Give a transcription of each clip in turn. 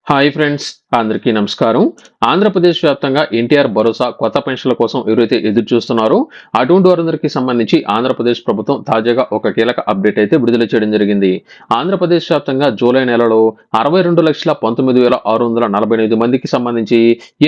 Hi friends, అందరికీ నమస్కారం. ఆంధ్రప్రదేశ్ వ్యాప్తంగా ఎన్టీఆర్ భరోసా కొత్త పెన్షన్ల కోసం ఎవరైతే ఎదురు చూస్తున్నారో అటువంటి వారందరికీ సంబంధించి ఆంధ్రప్రదేశ్ ప్రభుత్వం తాజాగా ఒక కీలక అప్డేట్ అయితే విడుదల చేయడం జరిగింది. ఆంధ్రప్రదేశ్ వ్యాప్తంగా జూలై నెలలో 62,19,648 మందికి సంబంధించి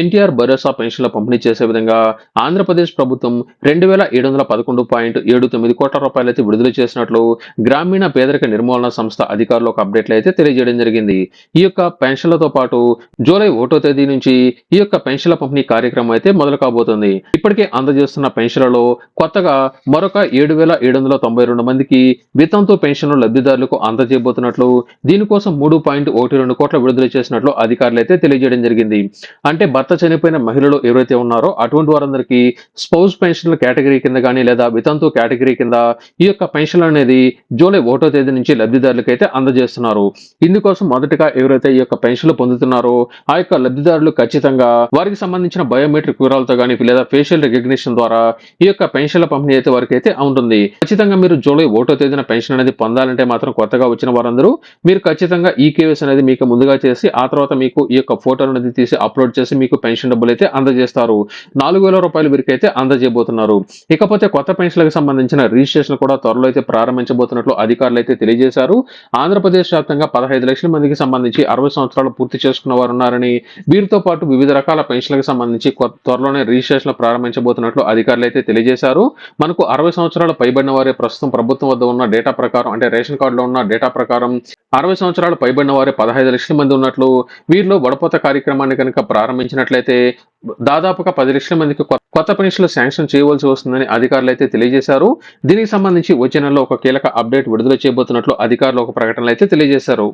ఎన్టీఆర్ భరోసా పెన్షన్ల పంపిణీ చేసే విధంగా ఆంధ్రప్రదేశ్ ప్రభుత్వం 2,711.79 కోట్ల రూపాయలు అయితే విడుదల చేసినట్లు గ్రామీణ పేదరిక నిర్మూలన సంస్థ అధికారులు ఒక అప్డేట్లు అయితే తెలియజేయడం జరిగింది. ఈ యొక్క పెన్షన్లతో పాటు జూలై 1వ తేదీ నుంచి ఈ యొక్క పెన్షన్ల పంపిణీ కార్యక్రమం అయితే మొదలు కాబోతుంది. ఇప్పటికే అందజేస్తున్న పెన్షన్లలో కొత్తగా మరొక 7,792 మందికి వితంతు పెన్షన్ లబ్ధిదారులకు అందజేయబోతున్నట్లు, దీనికోసం 3.12 కోట్ల విడుదల చేసినట్లు అధికారులు అయితే తెలియజేయడం జరిగింది. అంటే భర్త చనిపోయిన మహిళలు ఎవరైతే ఉన్నారో అటువంటి వారందరికీ స్పౌస్ పెన్షన్ల కేటగిరీ కింద కానీ లేదా వితంతు కేటగిరీ కింద ఈ యొక్క పెన్షన్ అనేది జూలై 1వ తేదీ నుంచి లబ్ధిదారులకు అయితే అందజేస్తున్నారు. ఇందుకోసం మొదటగా ఎవరైతే ఈ యొక్క పెన్షన్లు పొందుతున్నారో ఆ యొక్క లబ్ధిదారులు ఖచ్చితంగా వారికి సంబంధించిన బయోమెట్రిక్ వివరాలతో కానీ లేదా ఫేషియల్ రికగ్నిషన్ ద్వారా ఈ యొక్క పెన్షన్ల పంపిణీ అయితే వారికి అయితే ఉంటుంది. ఖచ్చితంగా మీరు జూలై 1వ తేదీన పెన్షన్ అనేది పొందాలంటే మాత్రం కొత్తగా వచ్చిన వారందరూ మీరు ఖచ్చితంగా ఈ కేవైసీ అనేది మీకు ముందుగా చేసి ఆ తర్వాత మీకు ఈ యొక్క ఫోటో అనేది తీసి అప్లోడ్ చేసి మీకు పెన్షన్ డబ్బులు అయితే అందజేస్తారు. 4,000 రూపాయలు వీరికి అయితే అందజేయబోతున్నారు. ఇకపోతే కొత్త పెన్షన్లకు సంబంధించిన రిజిస్ట్రేషన్ కూడా త్వరలో అయితే ప్రారంభించబోతున్నట్లు అధికారులు అయితే తెలియజేశారు. ఆంధ్రప్రదేశ్ వ్యాప్తంగా 15 లక్షల మందికి సంబంధించి 60 సంవత్సరాలు పూర్తి చేసుకున్న వారు ఉన్నారని, వీరితో పాటు వివిధ రకాల పెన్షన్లకు సంబంధించి త్వరలోనే రిజిస్ట్రేషన్ ప్రారంభించబోతున్నట్లు అధికారులు అయితే తెలియజేశారు. మనకు 60 సంవత్సరాలు పైబడిన వారే ప్రస్తుతం ప్రభుత్వం వద్ద ఉన్న డేటా ప్రకారం, అంటే రేషన్ కార్డులో ఉన్న డేటా ప్రకారం 60 సంవత్సరాలు పైబడిన వారే 15 లక్షల మంది ఉన్నట్లు, వీరిలో వడపోత కార్యక్రమాన్ని కనుక ప్రారంభించినట్లయితే దాదాపుగా 10 లక్షల మందికి కొత్త పెన్షన్లు శాంక్షన్ చేయవలసి వస్తుందని అధికారులు అయితే తెలియజేశారు. దీనికి సంబంధించి వచ్చే నెలలో ఒక కీలక అప్డేట్ విడుదల చేయబోతున్నట్లు అధికారులు ఒక ప్రకటనలో అయితే తెలియజేశారు.